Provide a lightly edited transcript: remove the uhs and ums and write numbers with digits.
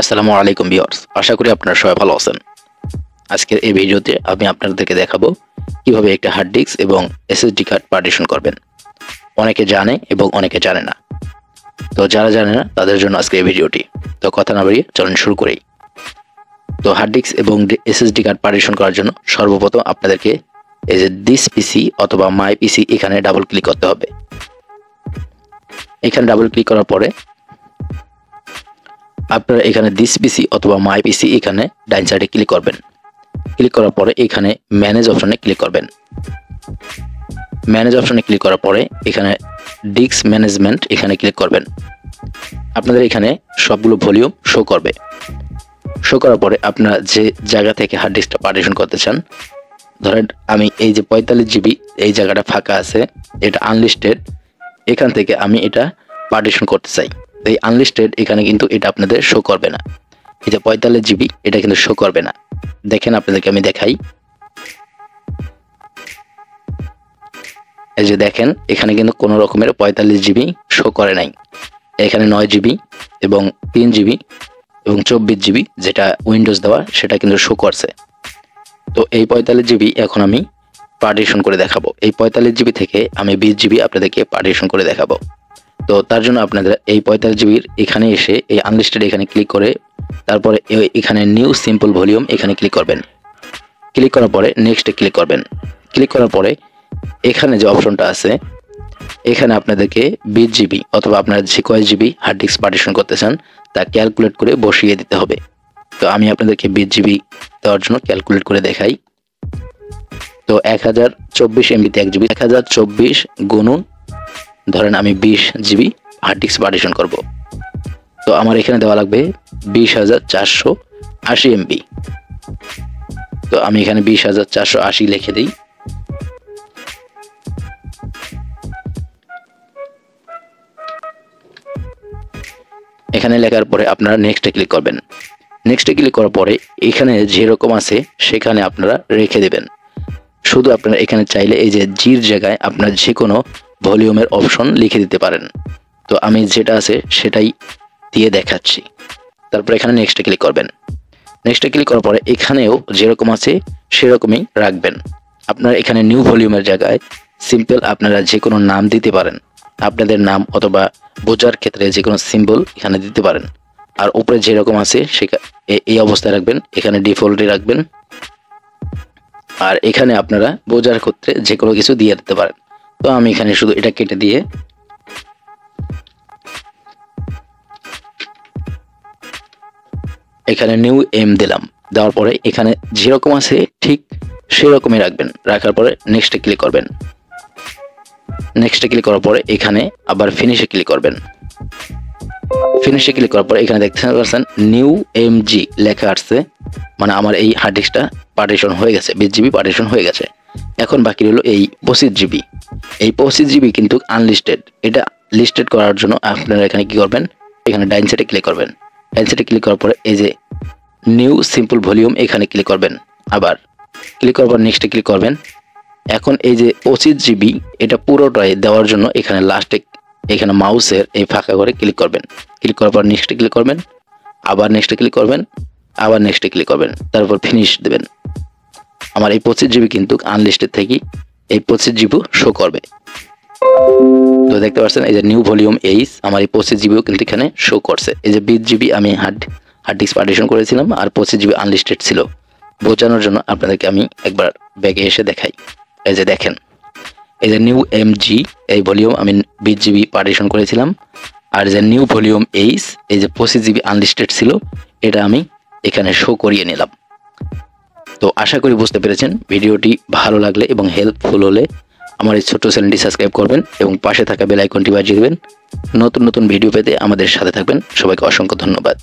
আসসালামু আলাইকুম ভিউয়ার্স, আশা করি আপনারা সবাই ভালো আছেন। আজকের এই ভিডিওতে আমি আপনাদেরকে দেখাবো কিভাবে একটা হার্ড ডিস্ক এবং এসএসডি কার্ড পার্টিশন করবেন। অনেকে জানে এবং অনেকে জানে না। তো যারা জানে না তাদের জন্য আজকে এই ভিডিওটি। তো কথা না বাড়িয়ে চলুন শুরু করি। তো হার্ড ডিস্ক এবং এসএসডি কার্ড পার্টিশন করার জন্য সর্বপ্রথম আপনাদেরকে এই যে দিস পিসি অথবা মাই পিসি এখানে ডাবল ক্লিক করতে হবে। এখানে ডাবল ক্লিক করার পরে আপনারা এখানে দিস পিসি অথবা মাই পিসি এখানে ডাইন সাইডে ক্লিক করবেন। ক্লিক করার পরে এখানে ম্যানেজ অপশনে ক্লিক করবেন। ম্যানেজ অপশনে ক্লিক করার পরে এখানে ডিস্ক ম্যানেজমেন্ট এখানে ক্লিক করবেন। আপনাদের এখানে সবগুলো ভলিউম শো করবে। শো করার পরে আপনারা যে জায়গা থেকে হার্ড ডিস্কটা পার্টিশন করতে চান, ধরেন আমি এই যে 45 জিবি এই জায়গাটা ফাঁকা আছে, এটা আনলিস্টেড, এখান থেকে আমি এটা পার্টিশন করতে চাই। এই আনলিস্টেড এখানে কিন্তু এটা আপনাদের শো করবে না। এই যে 45 জিবি এটা কিন্তু শো করবে না। দেখেন আপনাদেরকে আমি দেখাই। এই যে দেখেন এখানে কিন্তু কোনো রকমের 45 জিবি শো করে নাই। এখানে 9 জিবি এবং 3 জিবি এবং 24 জিবি যেটা উইন্ডোজ দেওয়া সেটা কিন্তু শো করছে। তো এই 45 জিবি এখন আমি পার্টিশন করে দেখাবো। এই 45 জিবি থেকে আমি 20 জিবি আপনাদেরকে পার্টিশন করে দেখাবো। তো তার জন্য আপনাদের এই 45 জিবির এখানে এসে এই আনলিস্টেড এখানে ক্লিক করে তারপরে এখানে নিউ সিম্পল ভলিউম এখানে ক্লিক করবেন। ক্লিক করার পরে নেক্সটে ক্লিক করবেন। ক্লিক করার পরে এখানে যে অপশনটা আছে এখানে আপনাদেরকে 20 জিবি অথবা আপনারা যে কয় জিবি হার্ড ডিস্ক পার্টিশন করতে চান তা ক্যালকুলেট করে বসিয়ে দিতে হবে। তো আমি আপনাদেরকে 20 জিবি দেওয়ার জন্য ক্যালকুলেট করে দেখাই। তো 1024 এমবিতে 1 জিবি, 1024 গুণন ধরেন আমি 20 জিবি হার্ড ডিস্ক পার্টিশন করব। তো আমার এখানে দেওয়া লাগবে 20,480 এমবি। তো আমি এখানে 20,480 লিখে দিই। এখানে লেখার পরে আপনারা নেক্সটে ক্লিক করবেন। নেক্সটে ক্লিক করার পরে এখানে যেরকম আছে সেখানে আপনারা রেখে দেবেন। শুধু আপনারা এখানে চাইলে এই যে জির জায়গায় আপনারা যে কোনো ভলিউমের অপশন লিখে দিতে পারেন। তো আমি যেটা আছে সেটাই দিয়ে দেখাচ্ছি। তারপর এখানে নেক্সটে ক্লিক করবেন। নেক্সটে ক্লিক করার পরে এখানেও যেরকম আছে সেরকমই রাখবেন। আপনারা এখানে নিউ ভলিউমের জায়গায় সিম্পল আপনারা যে কোনো নাম দিতে পারেন। আপনাদের নাম অথবা বোঝার ক্ষেত্রে যে কোনো সিম্বল এখানে দিতে পারেন। আর উপরে যেরকম আছে এই অবস্থায় রাখবেন, এখানে ডিফল্টে রাখবেন। আর এখানে আপনারা বোঝার ক্ষেত্রে যে কোনো কিছু দিয়ে দিতে পারেন। তো আমি এখানে শুধু এটা কেটে দিয়ে এখানে নিউ এম দিলাম। দেওয়ার পরে এখানে যেরকম আছে ঠিক সেরকমই রাখবেন। রাখার পরে নেক্সটে ক্লিক করবেন। নেক্সটে ক্লিক করার পরে এখানে আবার ফিনিশে ক্লিক করবেন। ফিনিশে ক্লিক করার পরে এখানে দেখতে পাচ্ছেন নিউ এমজি লেখা আসছে, মানে আমার এই হার্ড ডিস্কটা পার্টিশন হয়ে গেছে, 20 জিবি পার্টিশন হয়ে গেছে। এখন বাকি রইল এই 25 জিবি। এই 25 জিবি কিন্তু আনলিস্টেড। এটা লিস্টেড করার জন্য আপনারা এখানে কি করবেন, এখানে ডাইন সাইডে ক্লিক করবেন। ডাইন সাইডে ক্লিক করার পরে এই যে নিউ সিম্পল ভলিউম এখানে ক্লিক করবেন। আবার ক্লিক করার পর নেক্সটে ক্লিক করবেন। এখন এই যে 25 জিবি এটা পুরোটাই দেওয়ার জন্য এখানে লাস্টে এখানে মাউসের এই ফাঁকা করে ক্লিক করবেন। ক্লিক করার পর নেক্সটে ক্লিক করবেন, আবার নেক্সটে ক্লিক করবেন, আবার নেক্সটে ক্লিক করবেন, তারপর ফিনিশ দেবেন। আমার এই 25 জিবি কিন্তু আনলিস্টেড থেকে এই 25 জিবি শো করবে। তো দেখতে পাচ্ছেন এই যে নিউ ভলিউম এইস আমার এই 25 জিবিও কিন্তু এখানে শো করছে। এই যে 20 জিবি আমি হার্ড ডিস্ক পার্টিশন করেছিলাম আর 25 জিবি আনলিস্টেড ছিল। বোঝানোর জন্য আপনাদেরকে আমি একবার ব্যাগে এসে দেখাই। এই যে দেখেন এই যে নিউ এমজি এই ভলিউম আমি 20 জিবি পার্টিশন করেছিলাম। আর যে নিউ ভলিউম এইস এই যে 25 জিবি আনলিস্টেড ছিল এটা আমি এখানে শো করিয়ে নিলাম। তো আশা করি বুঝতে পেরেছেন। ভিডিওটি ভালো লাগলে এবং হেল্পফুল হলে আমার এই ছোট্ট চ্যানেলটি সাবস্ক্রাইব করবেন এবং পাশে থাকা বেল আইকনটি বাজিয়ে দেবেন। নতুন নতুন ভিডিও পেতে আমাদের সাথে থাকবেন। সবাইকে অসংখ্য ধন্যবাদ।